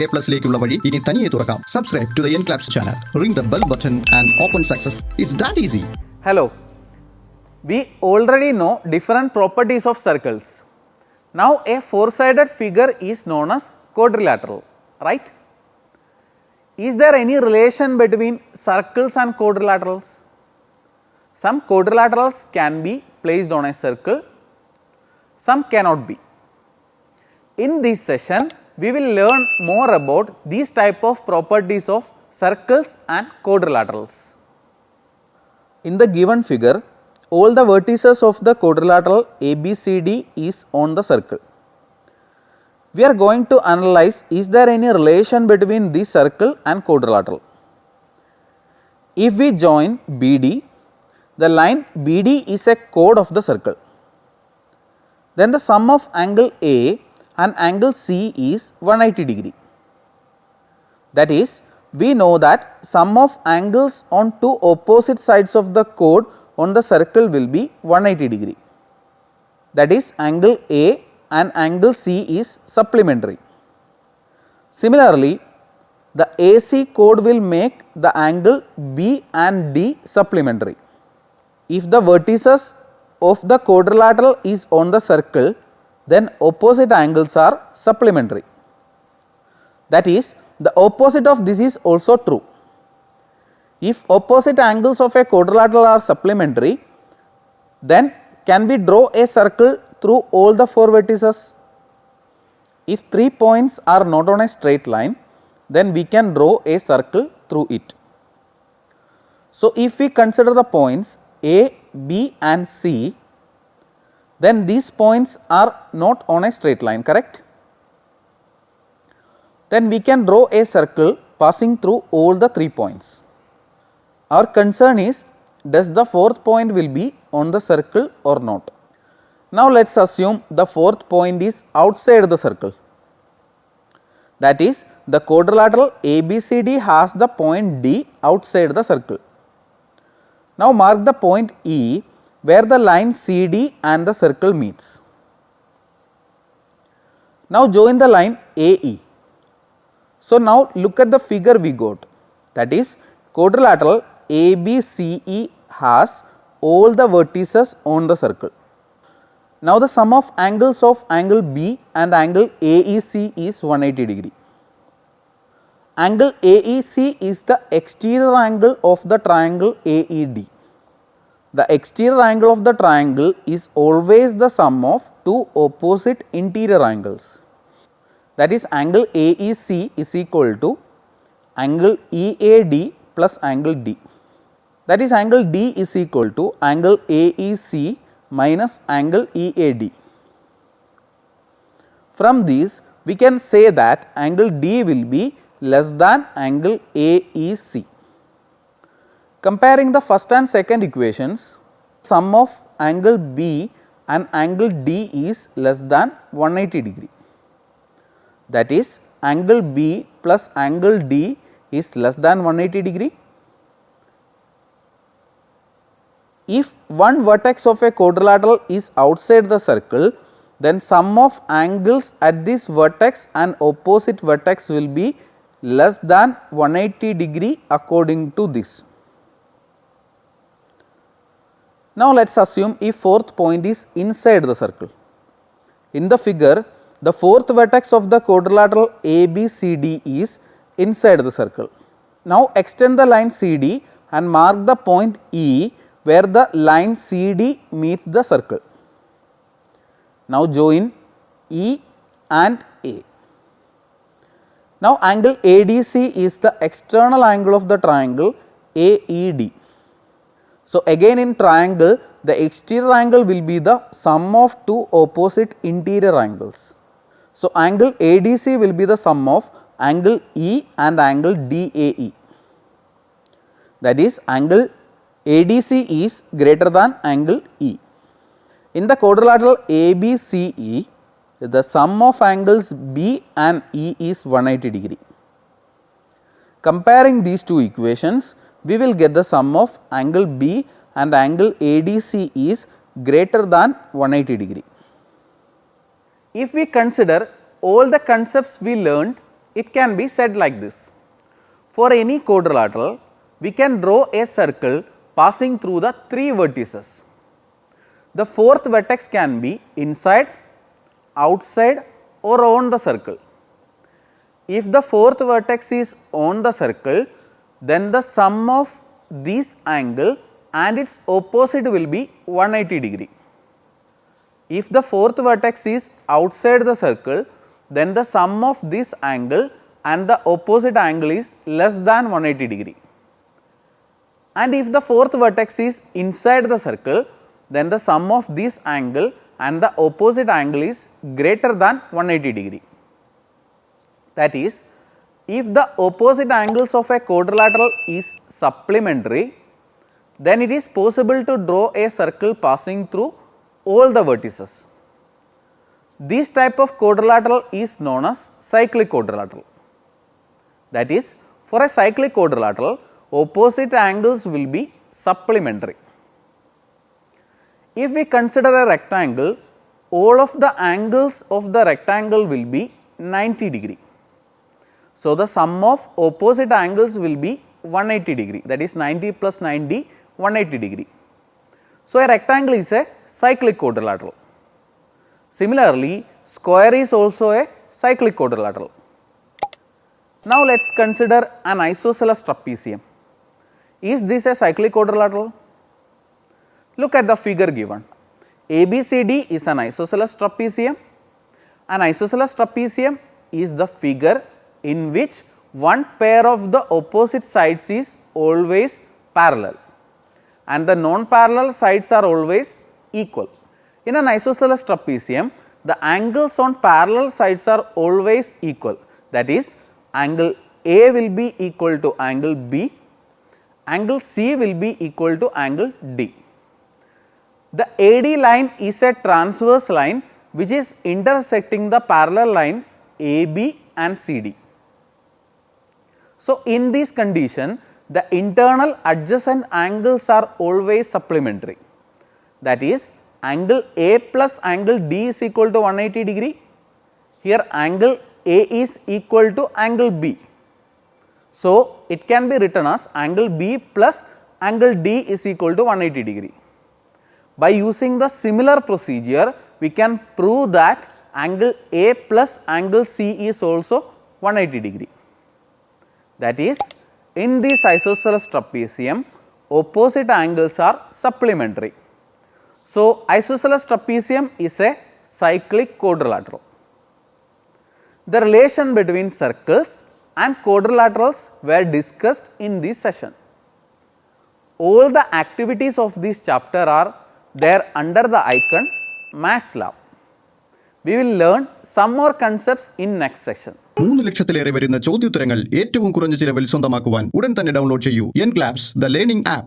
A+ലേക്കുള്ള വഴി ഇനി തനിയെ തുറക്കാം. Subscribe to the Enclaps channel. Ring the bell button and open success. It's that easy. Hello. We already know different properties of circles. Now a four-sided figure is known as quadrilateral, right? Is there any relation between circles and quadrilaterals? Some quadrilaterals can be placed on a circle, some cannot be. In this session, we will learn more about these type of properties of circles and quadrilaterals. In the given figure, all the vertices of the quadrilateral ABCD is on the circle. We are going to analyze, is there any relation between this circle and quadrilateral. If we join BD, the line BD is a chord of the circle. Then the sum of angle A and angle C is 180 degree. That is, we know that sum of angles on two opposite sides of the chord on the circle will be 180 degree. That is, angle A and angle C is supplementary. Similarly, the AC chord will make the angle B and D supplementary. If the vertices of the quadrilateral is on the circle, then opposite angles are supplementary. That is, the opposite of this is also true. If opposite angles of a quadrilateral are supplementary, then can we draw a circle through all the four vertices? If 3 points are not on a straight line, then we can draw a circle through it. So, if we consider the points A, B and C, then these points are not on a straight line, correct? Then we can draw a circle passing through all the 3 points. Our concern is, does the fourth point will be on the circle or not? Now let us assume the fourth point is outside the circle. That is, the quadrilateral ABCD has the point D outside the circle. Now mark the point E where the line CD and the circle meets. Now join the line AE. So now look at the figure we got, that is, quadrilateral ABCE has all the vertices on the circle. Now the sum of angles of angle B and angle AEC is 180 degree. Angle AEC is the exterior angle of the triangle AED. The exterior angle of the triangle is always the sum of two opposite interior angles. That is, angle AEC is equal to angle EAD plus angle D. That is, angle D is equal to angle AEC minus angle EAD. From these, we can say that angle D will be less than angle AEC. Comparing the first and second equations, sum of angle B and angle D is less than 180 degree. That is, angle B plus angle D is less than 180 degree. If one vertex of a quadrilateral is outside the circle, then sum of angles at this vertex and opposite vertex will be less than 180 degree according to this. Now let us assume if fourth point is inside the circle. In the figure, the fourth vertex of the quadrilateral ABCD is inside the circle. Now extend the line CD and mark the point E where the line CD meets the circle. Now join E and A. Now angle ADC is the external angle of the triangle AED. So again in triangle, the exterior angle will be the sum of two opposite interior angles. So angle ADC will be the sum of angle E and angle DAE. That is, angle ADC is greater than angle E. In the quadrilateral ABCE, the sum of angles B and E is 180 degree. Comparing these two equations, we will get the sum of angle B and angle ADC is greater than 180 degree. If we consider all the concepts we learned it can be said like this. For any quadrilateral, we can draw a circle passing through the 3 vertices. The 4th vertex can be inside, outside or on the circle. If the 4th vertex is on the circle, then the sum of this angle and its opposite will be 180 degree. If the 4th vertex is outside the circle, then the sum of this angle and the opposite angle is less than 180 degree. And if the 4th vertex is inside the circle, then the sum of this angle and the opposite angle is greater than 180 degree. That is, if the opposite angles of a quadrilateral is supplementary, then it is possible to draw a circle passing through all the vertices. This type of quadrilateral is known as cyclic quadrilateral. That is, for a cyclic quadrilateral, opposite angles will be supplementary. If we consider a rectangle, all of the angles of the rectangle will be 90 degree. So, the sum of opposite angles will be 180 degree, that is 90 plus 90, 180 degree. So, a rectangle is a cyclic quadrilateral. Similarly, square is also a cyclic quadrilateral. Now, let us consider an isosceles trapezium. Is this a cyclic quadrilateral? Look at the figure given. ABCD is an isosceles trapezium. An isosceles trapezium is the figure in which one pair of the opposite sides is always parallel and the non-parallel sides are always equal. In an isosceles trapezium, the angles on parallel sides are always equal. That is, angle A will be equal to angle B, angle C will be equal to angle D. The AD line is a transverse line which is intersecting the parallel lines AB and CD. So, in this condition, the internal adjacent angles are always supplementary. That is, angle A plus angle D is equal to 180 degree. Here angle A is equal to angle B. So, it can be written as angle B plus angle D is equal to 180 degree. By using the similar procedure, we can prove that angle A plus angle C is also 180 degree. That is, in this isosceles trapezium, opposite angles are supplementary. So, isosceles trapezium is a cyclic quadrilateral. The relation between circles and quadrilaterals were discussed in this session. All the activities of this chapter are there under the icon Maths Lab. We will learn some more concepts in next session. 3 ലക്ഷത്തിലേറെ വരുന്ന ചോദ്യോത്തരങ്ങൾ ഏറ്റവും കുറഞ്ഞ ചിലവിൽ സ്വന്തമാക്കുവാൻ ഉടൻ തന്നെ download ചെയ്യൂ Enclaps, the learning app.